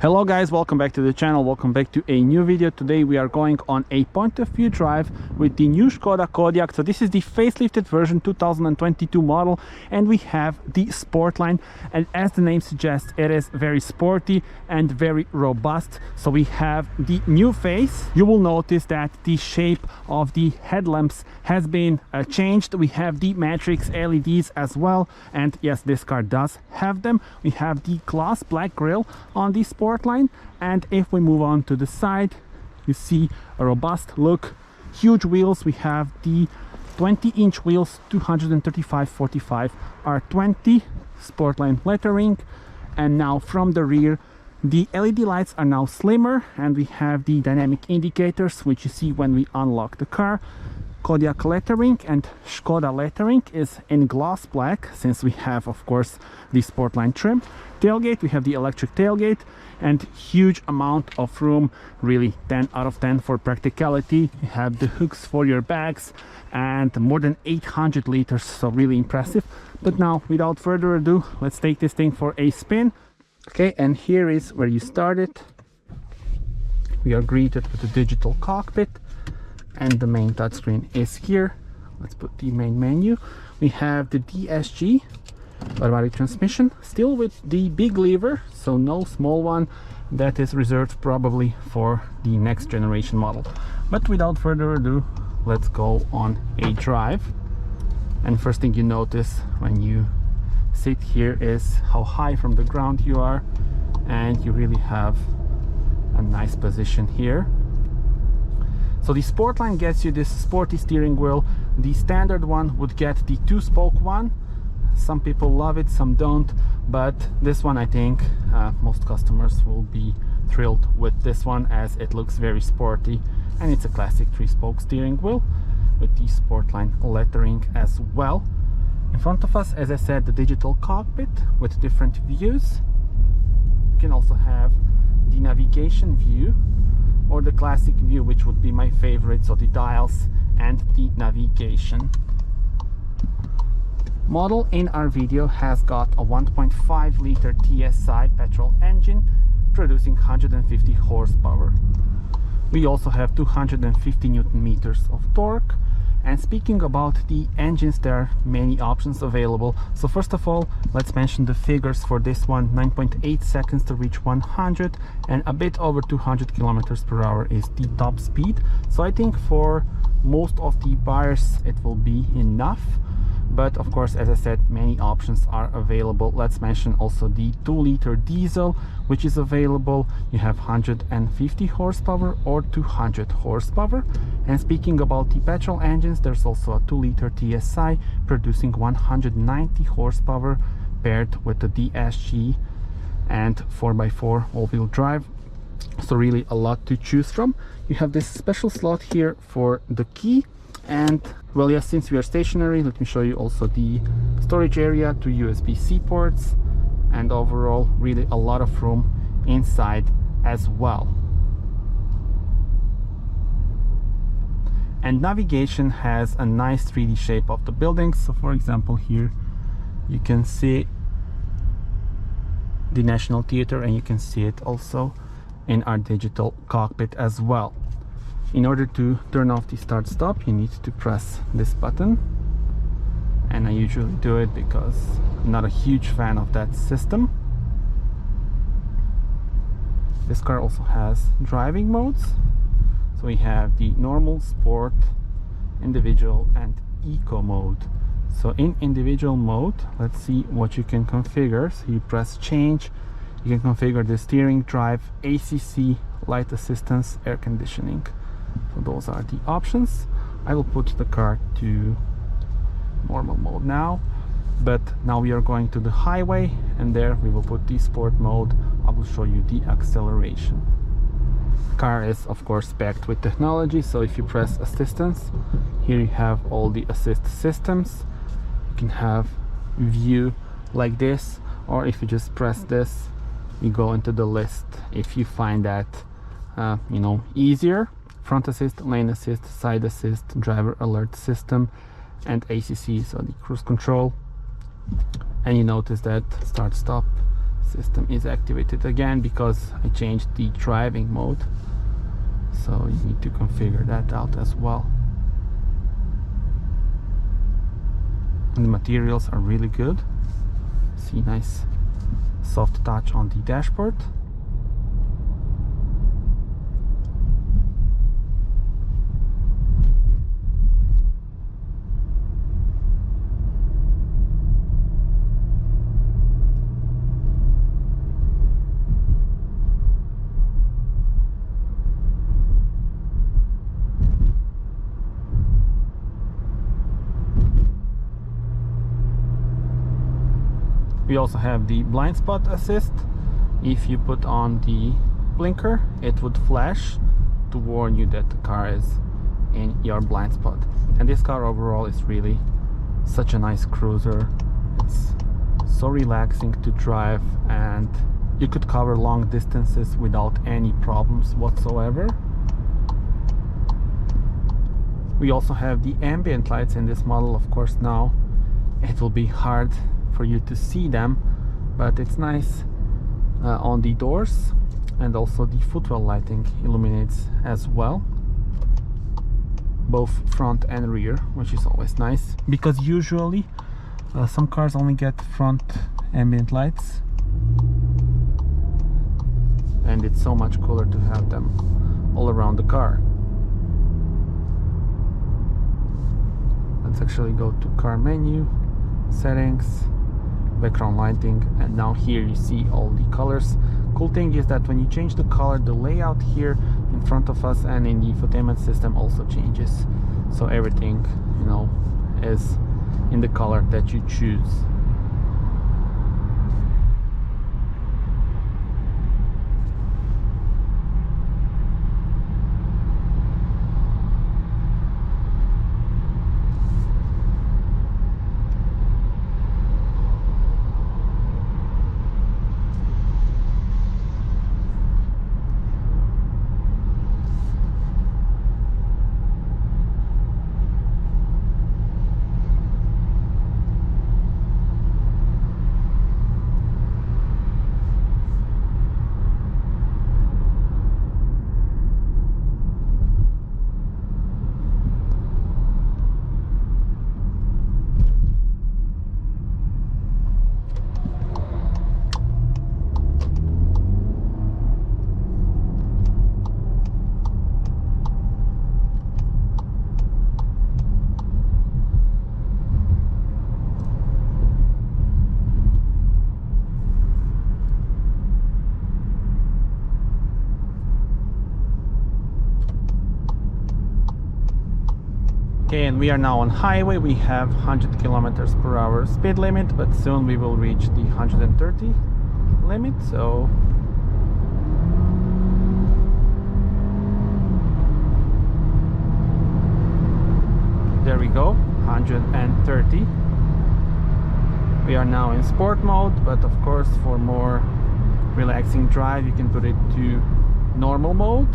Hello guys, welcome back to the channel, welcome back to a new video. Today we are going on a point of view drive with the new Škoda Kodiaq. So this is the facelifted version 2022 model, and we have the Sportline, and as the name suggests, it is very sporty and very robust. So we have the new face. You will notice that the shape of the headlamps has been changed. We have the matrix LEDs as well, and yes, this car does have them. We have the gloss black grille on the Sportline, and if we move on to the side, you see a robust look, huge wheels. We have the 20-inch wheels, 235/45 R20 Sportline lettering, and now from the rear the LED lights are now slimmer, and we have the dynamic indicators which you see when we unlock the car. Kodiaq lettering and Škoda lettering is in gloss black, since we have of course the Sportline trim. Tailgate, we have the electric tailgate, and huge amount of room, really 10 out of 10 for practicality. You have the hooks for your bags and more than 800 liters, so really impressive. But now without further ado, let's take this thing for a spin. Okay, and here is where you started. We are greeted with the digital cockpit, and the main touchscreen is here. Let's put the main menu. We have the DSG automatic transmission, still with the big lever, so no small one. That is reserved probably for the next generation model. But without further ado, let's go on a drive. And first thing you notice when you sit here is how high from the ground you are, and you really have a nice position here. So the Sportline gets you this sporty steering wheel. The standard one would get the 2-spoke one. Some people love it, some don't, but this one I think most customers will be thrilled with this one, as it looks very sporty, and it's a classic 3-spoke steering wheel with the Sportline lettering as well. In front of us, as I said, the digital cockpit with different views. You can also have the navigation view, or the classic view, which would be my favorite, so the dials and the navigation. Model in our video has got a 1.5 liter TSI petrol engine producing 150 horsepower. We also have 250 Newton meters of torque. And speaking about the engines, there are many options available. So first of all, let's mention the figures for this one. 9.8 seconds to reach 100, and a bit over 200 kilometers per hour is the top speed. So I think for most of the buyers it will be enough. But of course, as I said, many options are available. Let's mention also the 2-liter diesel, which is available. You have 150 horsepower or 200 horsepower. And speaking about the petrol engines, there's also a 2-liter TSI producing 190 horsepower paired with the DSG and 4x4 all-wheel drive. So really a lot to choose from. You have this special slot here for the key. And well, yes, since we are stationary, let me show you also the storage area, 2 USB-C ports, and overall really a lot of room inside as well. And navigation has a nice 3D shape of the buildings. So for example, here you can see the National Theatre, and you can see it also in our digital cockpit as well. In order to turn off the start stop, you need to press this button, and I usually do it because I'm not a huge fan of that system. This car also has driving modes. So we have the normal, sport, individual, and eco mode. So in individual mode, let's see what you can configure. So you press change, you can configure the steering, drive, ACC, light assistance, air conditioning. So those are the options. I will put the car to normal mode now, but now we are going to the highway, and there we will put the sport mode. I will show you the acceleration. The car is of course packed with technology, so if you press assistance, here you have all the assist systems. You can have view like this, or if you just press this, you go into the list if you find that you know, easier. Front assist, lane assist, side assist, driver alert system, and ACC, so the cruise control. And you notice that start stop system is activated again because I changed the driving mode, so you need to configure that out as well. And the materials are really good. See, nice soft touch on the dashboard. We also have the blind spot assist. If you put on the blinker, it would flash to warn you that the car is in your blind spot. And this car overall is really such a nice cruiser. It's so relaxing to drive, and you could cover long distances without any problems whatsoever. We also have the ambient lights in this model. Of course, now it will be hard for you to see them, but it's nice on the doors, and also the footwell lighting illuminates as well, both front and rear, which is always nice, because usually some cars only get front ambient lights, and it's so much cooler to have them all around the car. Let's actually go to car menu, settings, background lighting, and now here you see all the colors. Cool thing is that when you change the color, the layout here in front of us and in the infotainment system also changes, so everything, you know, is in the color that you choose. Okay, and we are now on highway. We have 100 kilometers per hour speed limit, but soon we will reach the 130 limit, so there we go, 130. We are now in sport mode, but of course for more relaxing drive you can put it to normal mode.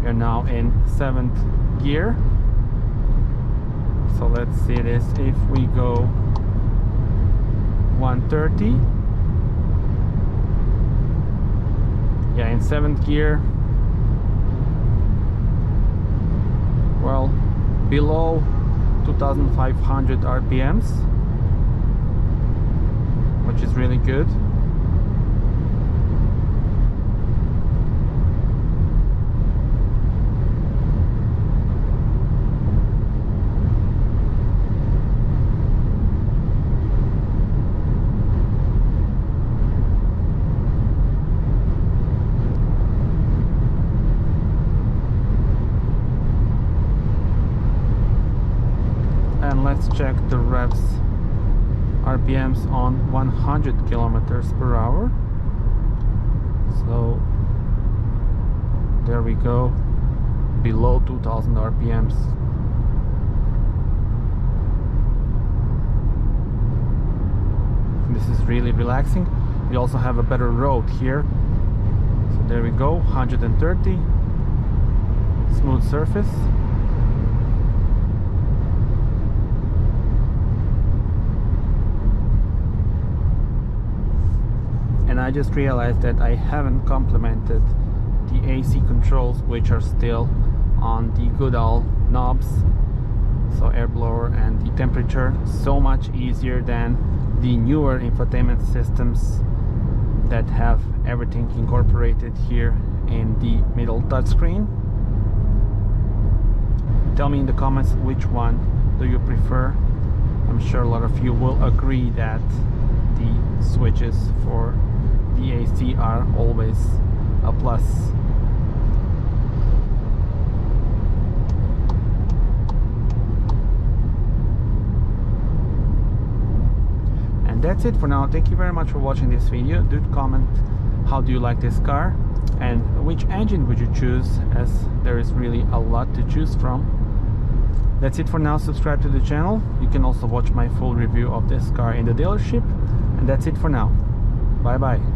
We are now in 7th gear. So let's see this. If we go 130, yeah, in 7th gear, well, below 2500 RPMs, which is really good. Let's check the revs RPMs on 100 kilometers per hour. So there we go, below 2000 RPMs. This is really relaxing. We also have a better road here. So there we go, 130, smooth surface. and I just realized that I haven't complemented the AC controls, which are still on the good old knobs, so air blower and the temperature. So much easier than the newer infotainment systems that have everything incorporated here in the middle touchscreen. Tell me in the comments which one do you prefer. I'm sure a lot of you will agree that the switches for the AC are always a plus. And that's it for now. Thank you very much for watching this video. Do comment how do you like this car and which engine would you choose, as there is really a lot to choose from. That's it for now. Subscribe to the channel. You can also watch my full review of this car in the dealership. And that's it for now. Bye bye.